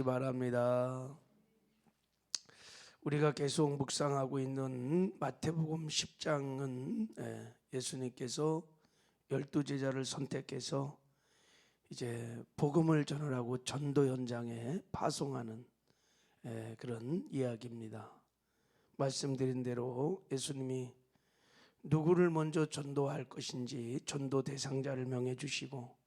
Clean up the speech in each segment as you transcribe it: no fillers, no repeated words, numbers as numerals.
바랍니다. 우리가 계속 묵상하고 있는 마태복음 10장은 예수님께서 12제자를 선택해서 이제 복음을 전하라고 전도 현장에 파송하는 그런 이야기입니다. 말씀드린 대로 예수님이 누구를 먼저 전도할 것인지 전도 대상자를 명해 주시고,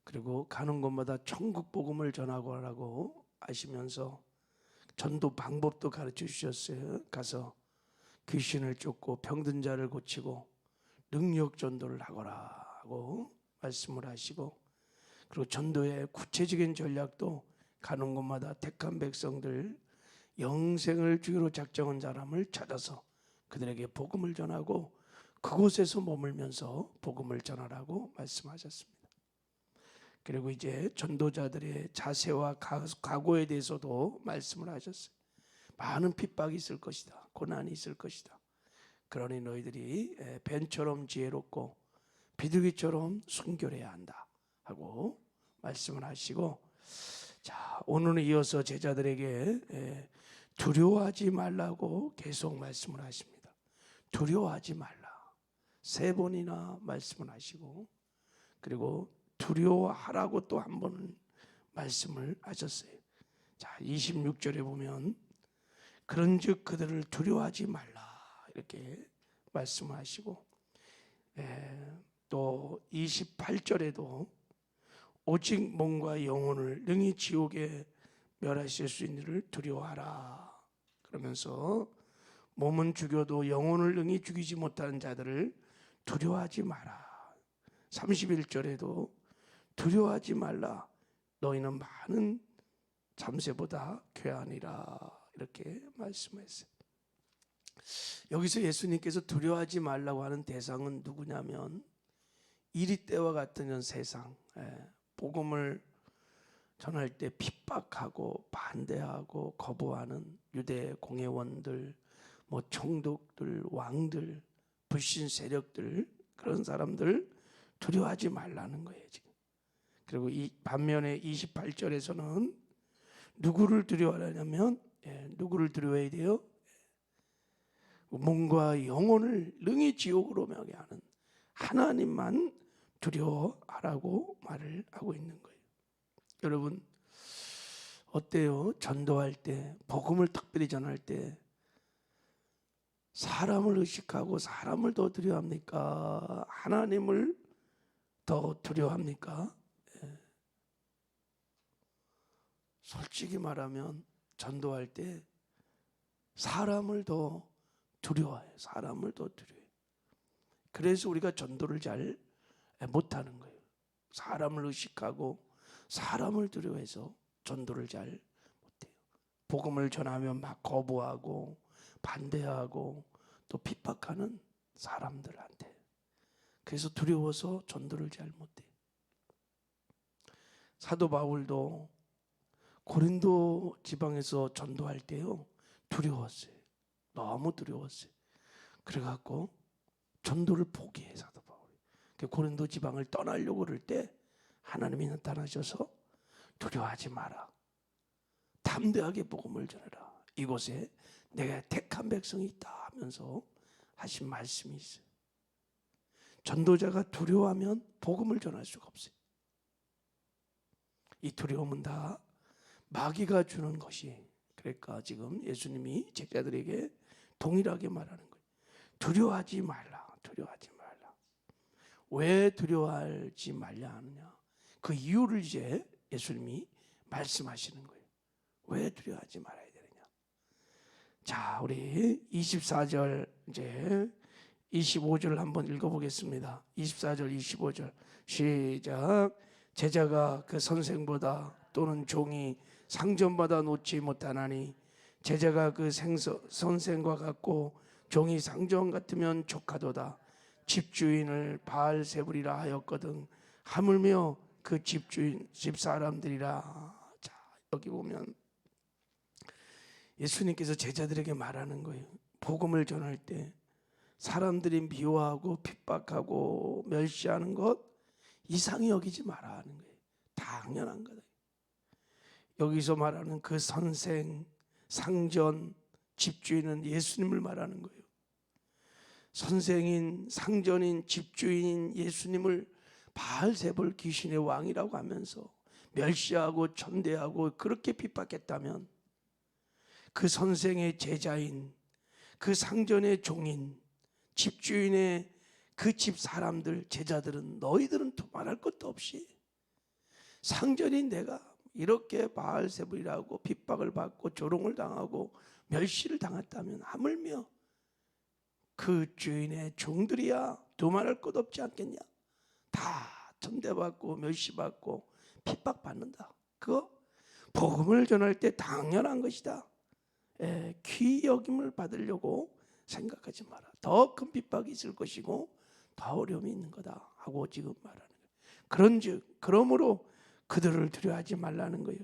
그리고 가는 곳마다 천국 복음을 전하고 하라고 하시면서 전도 방법도 가르쳐 주셨어요. 가서 귀신을 쫓고 병든 자를 고치고 능력 전도를 하거라 하고 말씀을 하시고, 그리고 전도의 구체적인 전략도 가는 곳마다 택한 백성들, 영생을 주기로 작정한 사람을 찾아서 그들에게 복음을 전하고 그곳에서 머물면서 복음을 전하라고 말씀하셨습니다. 그리고 이제 전도자들의 자세와 각오에 대해서도 말씀을 하셨어요. 많은 핍박이 있을 것이다, 고난이 있을 것이다. 그러니 너희들이 뱀처럼 지혜롭고 비둘기처럼 순결해야 한다 하고 말씀을 하시고, 자, 오늘은 이어서 제자들에게 두려워하지 말라고 계속 말씀을 하십니다. 두려워하지 말라 3번이나 말씀을 하시고, 그리고 두려워하라고 또 한 번 말씀을 하셨어요. 자, 26절에 보면 그런즉 그들을 두려워하지 말라 이렇게 말씀하시고, 또 28절에도 오직 몸과 영혼을 능히 지옥에 멸하실 수 있는 이를 두려워하라 그러면서 몸은 죽여도 영혼을 능히 죽이지 못하는 자들을 두려워하지 마라. 31절에도 두려워하지 말라 너희는 많은 잠새보다 괴하니라 이렇게 말씀했어요. 여기서 예수님께서 두려워하지 말라고 하는 대상은 누구냐면 이리 때와 같은 세상, 복음을 전할 때 핍박하고 반대하고 거부하는 유대 공회원들, 총독들, 왕들, 불신 세력들, 그런 사람들 두려워하지 말라는 거예요 지금. 그리고 이 반면에 28절에서는 누구를 두려워하냐면 누구를 두려워해야 돼요? 몸과 영혼을 능히 지옥으로 명예하는 하나님만 두려워하라고 말을 하고 있는 거예요. 여러분 어때요? 전도할 때, 복음을 특별히 전할 때 사람을 의식하고 사람을 더 두려워합니까? 하나님을 더 두려워합니까? 솔직히 말하면 전도할 때 사람을 더 두려워해요. 사람을 더 두려워해요. 그래서 우리가 전도를 잘 못하는 거예요. 사람을 의식하고 사람을 두려워해서 전도를 잘 못해요. 복음을 전하면 막 거부하고 반대하고 또 핍박하는 사람들한테, 그래서 두려워서 전도를 잘 못해요. 사도 바울도 고린도 지방에서 전도할 때요 두려웠어요. 너무 두려웠어요. 그래갖고 전도를 포기해 사도 바울이. 고린도 지방을 떠나려고 그럴 때 하나님이 나타나셔서 두려워하지 마라, 담대하게 복음을 전해라, 이곳에 내가 택한 백성이 있다 하면서 하신 말씀이 있어요. 전도자가 두려워하면 복음을 전할 수가 없어요. 이 두려움은 다 마귀가 주는 것이, 그러니까 지금 예수님이 제자들에게 동일하게 말하는 거예요. 두려워하지 말라, 두려워하지 말라. 왜 두려워하지 말냐 하느냐, 그 이유를 이제 예수님이 말씀하시는 거예요. 왜 두려워하지 말아야 되느냐. 자, 우리 24절 이제 25절을 한번 읽어보겠습니다. 24절 25절 시작. 제자가 그 선생보다 또는 종이 상전받아 놓지 못하나니 제자가 그 선생과 같고 종이 상전 같으면 족하도다. 집주인을 바알세불이라 하였거든 하물며 그 집주인 집사람들이라. 자, 여기 보면 예수님께서 제자들에게 말하는 거예요. 복음을 전할 때 사람들이 미워하고 핍박하고 멸시하는 것 이상히 여기지 마라 하는 거예요. 당연한 거다. 여기서 말하는 그 선생, 상전, 집주인은 예수님을 말하는 거예요. 선생인, 상전인, 집주인인 예수님을 바알세불 귀신의 왕이라고 하면서 멸시하고 천대하고 그렇게 핍박했다면, 그 선생의 제자인, 그 상전의 종인, 집주인의 그 집 사람들, 제자들은 너희들은 말할 것도 없이 상전인 내가 이렇게 바알세불이라고 핍박을 받고 조롱을 당하고 멸시를 당했다면 하물며 그 주인의 종들이야 두말할 것 없지 않겠냐? 다 천대받고 멸시받고 핍박받는다. 그거 복음을 전할 때 당연한 것이다. 귀히 여김을 받으려고 생각하지 마라. 더 큰 핍박이 있을 것이고 더 어려움이 있는 거다 하고 지금 말하는 거예요. 그런즉 그러므로 그들을 두려워하지 말라는 거예요.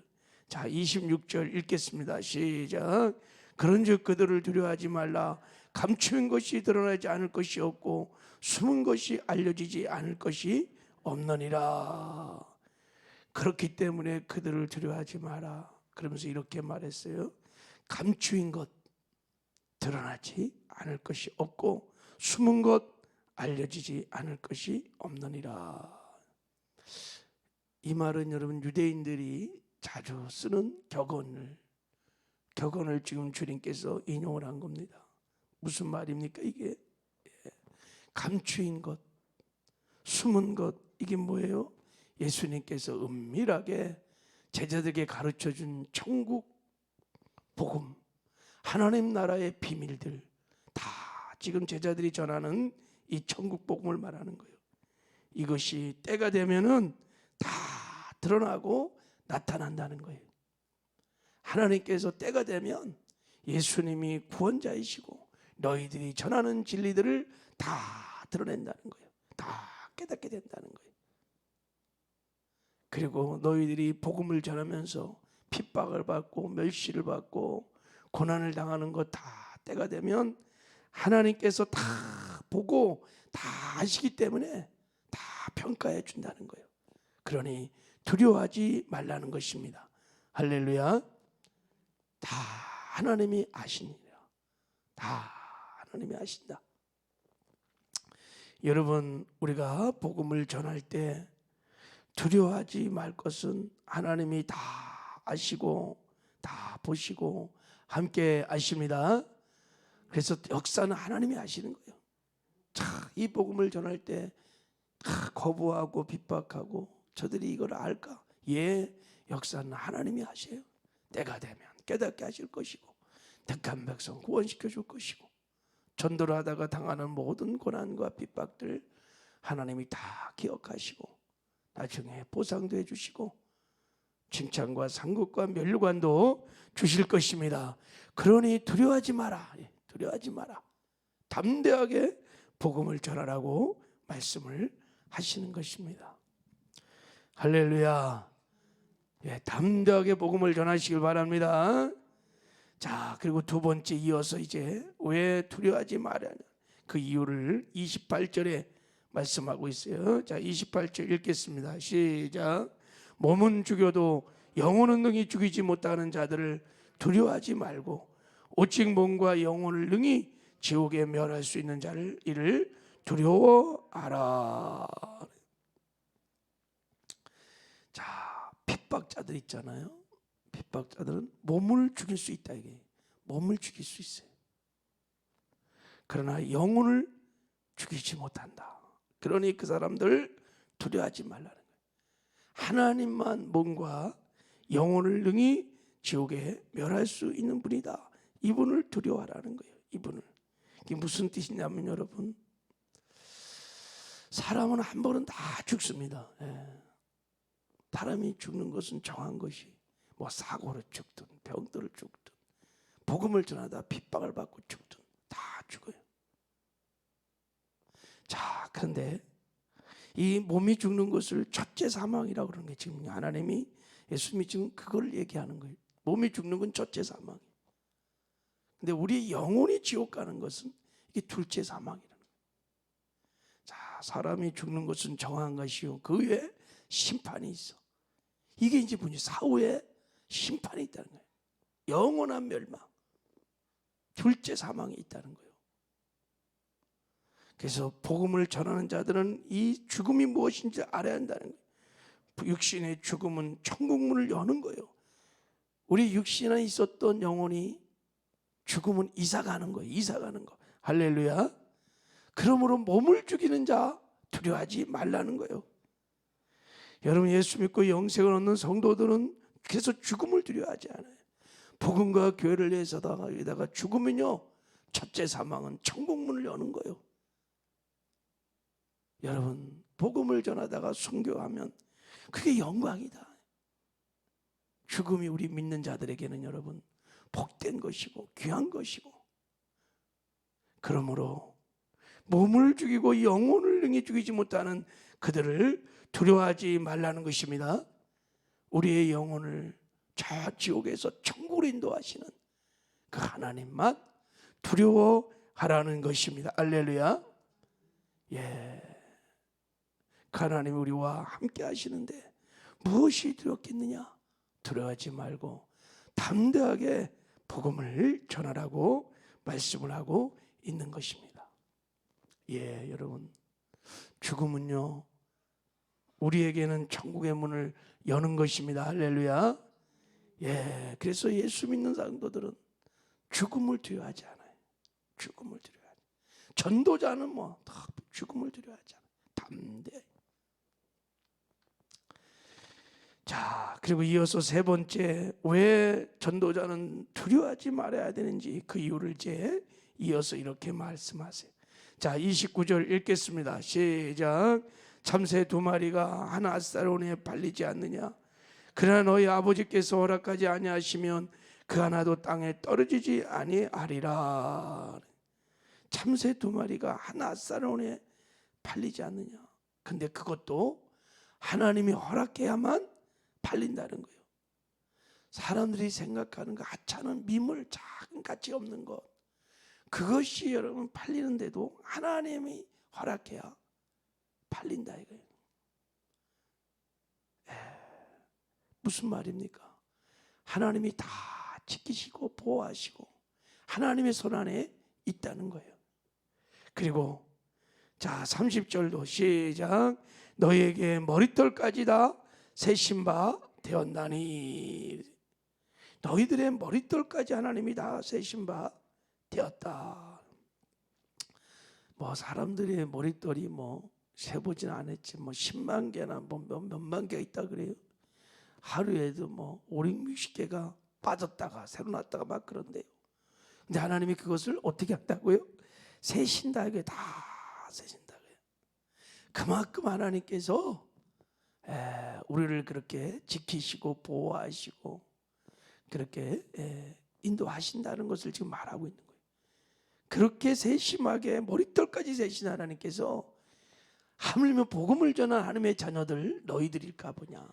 자, 26절 읽겠습니다. 시작. 그런즉 그들을 두려워하지 말라. 감추인 것이 드러나지 않을 것이 없고 숨은 것이 알려지지 않을 것이 없느니라. 그렇기 때문에 그들을 두려워하지 마라. 그러면서 이렇게 말했어요. 감추인 것 드러나지 않을 것이 없고 숨은 것 알려지지 않을 것이 없느니라. 이 말은 여러분 유대인들이 자주 쓰는 격언을 지금 주님께서 인용을 한 겁니다. 무슨 말입니까 이게? 감추인 것, 숨은 것, 이게 뭐예요? 예수님께서 은밀하게 제자들에게 가르쳐준 천국 복음, 하나님 나라의 비밀들 다 지금 제자들이 전하는 이 천국 복음을 말하는 거예요. 이것이 때가 되면은 다 드러나고 나타난다는 거예요. 하나님께서 때가 되면 예수님이 구원자이시고 너희들이 전하는 진리들을 다 드러낸다는 거예요. 다 깨닫게 된다는 거예요. 그리고 너희들이 복음을 전하면서 핍박을 받고 멸시를 받고 고난을 당하는 것 다 때가 되면 하나님께서 다 보고 다 아시기 때문에 다 평가해 준다는 거예요. 그러니 두려워하지 말라는 것입니다. 할렐루야. 다 하나님이 아시니라. 다 하나님이 아신다. 여러분, 우리가 복음을 전할 때 두려워하지 말 것은 하나님이 다 아시고 다 보시고 함께 아십니다. 그래서 역사는 하나님이 아시는 거예요. 이 복음을 전할 때 거부하고 핍박하고 저들이 이걸 알까? 예, 역사는 하나님이 하세요. 때가 되면 깨닫게 하실 것이고 택한 백성 구원시켜 줄 것이고 전도를 하다가 당하는 모든 고난과 핍박들 하나님이 다 기억하시고 나중에 보상도 해주시고 칭찬과 상급과 면류관도 주실 것입니다. 그러니 두려워하지 마라. 두려워하지 마라. 담대하게 복음을 전하라고 말씀을 하시는 것입니다. 할렐루야. 담대하게 복음을 전하시길 바랍니다. 자, 그리고 두 번째 이어서 이제 왜 두려워하지 말라는 그 이유를 28절에 말씀하고 있어요. 자, 28절 읽겠습니다. 시작. 몸은 죽여도 영혼은 능히 죽이지 못하는 자들을 두려워하지 말고 오직 몸과 영혼을 능히 지옥에 멸할 수 있는 자를 이를 두려워하라. 자, 핍박자들 있잖아요. 핍박자들은 몸을 죽일 수 있다 이게. 몸을 죽일 수 있어요. 그러나 영혼을 죽이지 못한다. 그러니 그 사람들 두려워하지 말라는 거예요. 하나님만 몸과 영혼을 능히 지옥에 멸할 수 있는 분이다. 이분을 두려워하라는 거예요. 이분을. 이게 무슨 뜻이냐면 여러분, 사람은 한 번은 다 죽습니다. 사람이 죽는 것은 정한 것이 뭐 사고로 죽든 병들을 죽든 복음을 전하다 핍박을 받고 죽든 다 죽어요. 자, 그런데 이 몸이 죽는 것을 첫째 사망이라고 그러는 게 지금 하나님이 예수님이 지금 그걸 얘기하는 거예요. 몸이 죽는 건 첫째 사망이에요. 근데 우리 영혼이 지옥 가는 것은 이게 둘째 사망이라는 거예요. 자, 사람이 죽는 것은 정한 것이요 그 위에 심판이 있어. 이게 이제 뭐냐, 사후에 심판이 있다는 거예요. 영원한 멸망, 둘째 사망이 있다는 거예요. 그래서 복음을 전하는 자들은 이 죽음이 무엇인지 알아야 한다는 거예요. 육신의 죽음은 천국문을 여는 거예요. 우리 육신에 있었던 영혼이 죽음은 이사가는 거예요. 이사가는 거. 할렐루야. 그러므로 몸을 죽이는 자 두려워하지 말라는 거예요. 여러분, 예수 믿고 영생을 얻는 성도들은 그래서 죽음을 두려워하지 않아요. 복음과 교회를 위해서다가 죽으면요, 첫째 사망은 천국문을 여는 거예요. 여러분, 복음을 전하다가 순교하면 그게 영광이다. 죽음이 우리 믿는 자들에게는 여러분 복된 것이고 귀한 것이고, 그러므로 몸을 죽이고 영혼을 능히 죽이지 못하는 그들을 두려워하지 말라는 것입니다. 우리의 영혼을 저 지옥에서 천국으로 인도하시는 그 하나님만 두려워하라는 것입니다. 할렐루야. 예, 그 하나님이 우리와 함께 하시는데 무엇이 두렵겠느냐? 두려워하지 말고 담대하게 복음을 전하라고 말씀을 하고 있는 것입니다. 예, 여러분, 죽음은요 우리에게는 천국의 문을 여는 것입니다. 할렐루야. 예, 그래서 예수 믿는 성도들은 죽음을 두려워하지 않아요. 죽음을 두려워하지. 전도자는 다 죽음을 두려워하지 않아요. 담대. 자, 그리고 이어서 세 번째, 왜 전도자는 두려워하지 말아야 되는지 그 이유를 이제 이어서 이렇게 말씀하세요. 자, 29절 읽겠습니다. 시작. 참새 2마리가 한 앗사론에 팔리지 않느냐? 그러나 너희 아버지께서 허락하지 아니하시면 그 하나도 땅에 떨어지지 아니하리라. 참새 2마리가 한 앗사론에 팔리지 않느냐? 근데 그것도 하나님이 허락해야만 팔린다는 거예요. 사람들이 생각하는 그 하찮은 미물, 작은 가치 없는 것, 그것이 여러분 팔리는데도 하나님이 허락해야 팔린다 이거예요. 무슨 말입니까? 하나님이 다 지키시고 보호하시고 하나님의 손 안에 있다는 거예요. 그리고 자, 30절도 시작. 너희에게 머릿돌까지 다 세신 바 되었나니. 너희들의 머릿돌까지 하나님이 다 세신 바 되었다. 사람들의 머릿돌이 세보진 않았지 10만 개나 몇만 개 있다 그래요. 하루에도 560개가 빠졌다가 새로 났다가 막 그런데요. 근데 하나님이 그것을 어떻게 한다고요? 세신다. 이게 다 세신다고요. 그만큼 하나님께서 우리를 그렇게 지키시고 보호하시고 그렇게 인도하신다는 것을 지금 말하고 있는 거예요. 그렇게 세심하게 머릿돌까지 세신 하나님께서 하물며 복음을 전한 하나님의 자녀들 너희들일까 보냐,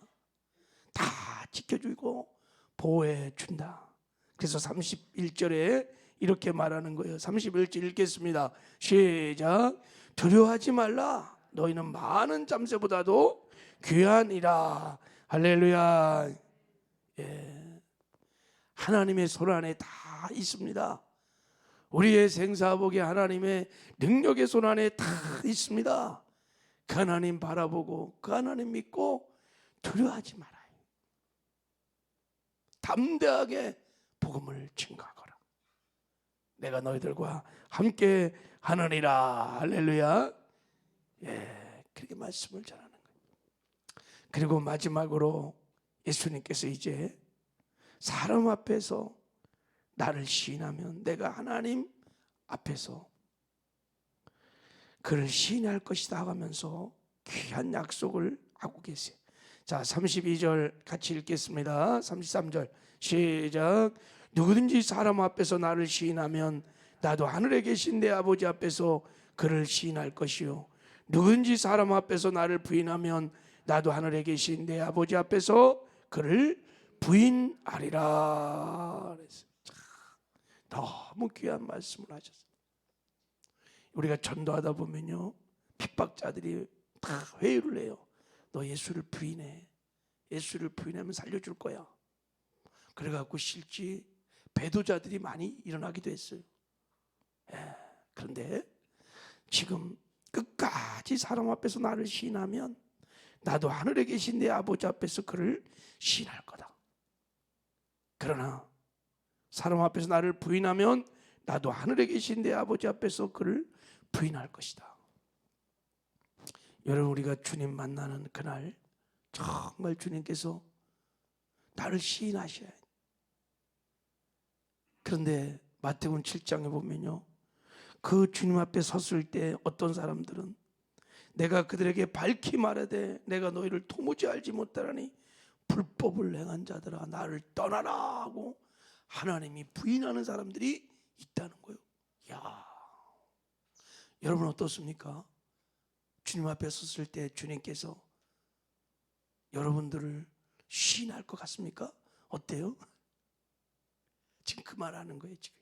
다 지켜주고 보호해 준다. 그래서 31절에 이렇게 말하는 거예요. 31절 읽겠습니다. 시작. 두려워하지 말라. 너희는 많은 잠새보다도 귀하니라. 할렐루야. 예. 하나님의 손 안에 다 있습니다. 우리의 생사복에 하나님의 능력의 손 안에 다 있습니다. 그 하나님 바라보고 그 하나님 믿고 두려워하지 말아요. 담대하게 복음을 증거하거라. 내가 너희들과 함께 하느니라. 할렐루야. 예, 그렇게 말씀을 전하는 거예요. 그리고 마지막으로 예수님께서 이제 사람 앞에서 나를 시인하면 내가 하나님 앞에서 그를 시인할 것이다 하면서 귀한 약속을 하고 계세요. 자, 32절 같이 읽겠습니다. 33절 시작. 누구든지 사람 앞에서 나를 시인하면 나도 하늘에 계신 내 아버지 앞에서 그를 시인할 것이요, 누구든지 사람 앞에서 나를 부인하면 나도 하늘에 계신 내 아버지 앞에서 그를 부인하리라. 너무 귀한 말씀을 하셨어요. 우리가 전도하다 보면요, 핍박자들이 다 회유를 해요. 너 예수를 부인해. 예수를 부인하면 살려줄 거야. 그래갖고 실제 배도자들이 많이 일어나기도 했어요. 그런데 지금 끝까지 사람 앞에서 나를 시인하면 나도 하늘에 계신 내 아버지 앞에서 그를 시인할 거다. 그러나 사람 앞에서 나를 부인하면 나도 하늘에 계신 내 아버지 앞에서 그를 부인할 것이다. 여러분, 우리가 주님 만나는 그날 정말 주님께서 나를 시인하셔야 해요. 그런데 마태복음 7장에 보면요, 그 주님 앞에 섰을 때 어떤 사람들은 내가 그들에게 밝히 말하되 내가 너희를 도무지 알지 못하라니 불법을 행한 자들아 나를 떠나라 하고 하나님이 부인하는 사람들이 있다는 거예요. 야, 여러분 어떻습니까? 주님 앞에 섰을 때 주님께서 여러분들을 시인할 것 같습니까? 어때요? 지금 그 말하는 거예요. 지금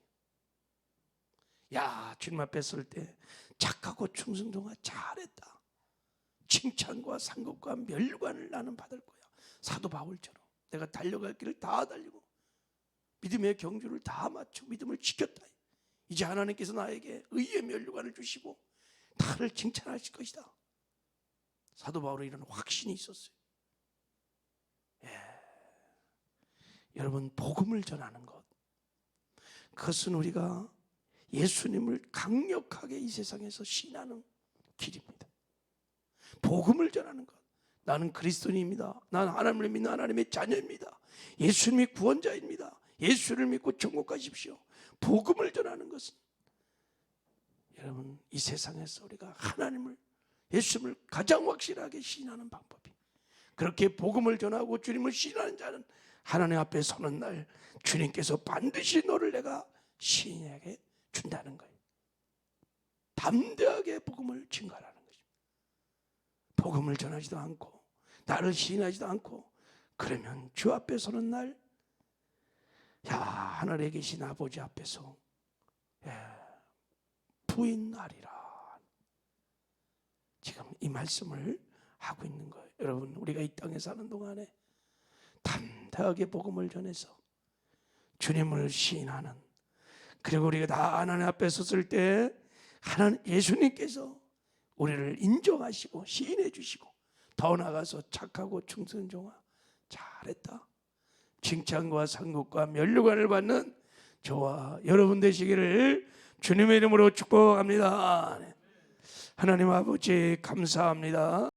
야, 주님 앞에 설 때 착하고 충성정화 잘했다, 칭찬과 상급과 멸관을 나는 받을 거야. 사도 바울처럼 내가 달려갈 길을 다 달리고 믿음의 경주를 다 마치고 믿음을 지켰다. 이제 하나님께서 나에게 의의 멸관을 주시고 나를 칭찬하실 것이다. 사도 바울은 이런 확신이 있었어요. 여러분, 복음을 전하는 것, 그것은 우리가 예수님을 강력하게 이 세상에서 시인하는 길입니다. 복음을 전하는 것, 나는 그리스도인입니다, 나는 하나님을 믿는 하나님의 자녀입니다, 예수님이 구원자입니다, 예수를 믿고 천국 가십시오. 복음을 전하는 것은 여러분, 이 세상에서 우리가 하나님을, 예수님을 가장 확실하게 시인하는 방법이, 그렇게 복음을 전하고 주님을 시인하는 자는 하나님 앞에 서는 날 주님께서 반드시 너를 내가 시인하게 준다는 거예요. 담대하게 복음을 증거하라는 거죠. 복음을 전하지도 않고 나를 시인하지도 않고 그러면 주 앞에 서는 날, 야, 하늘에 계신 아버지 앞에서 부인하리라. 지금 이 말씀을 하고 있는 거예요. 여러분, 우리가 이 땅에 사는 동안에 담대하게 복음을 전해서 주님을 시인하는, 그리고 우리가 다 하나님 앞에 섰을 때 하나님 예수님께서 우리를 인정하시고 시인해 주시고 더 나아가서 착하고 충성정화 잘했다, 칭찬과 상급과 면류관을 받는 저와 여러분 되시기를 주님의 이름으로 축복합니다. 하나님 아버지 감사합니다.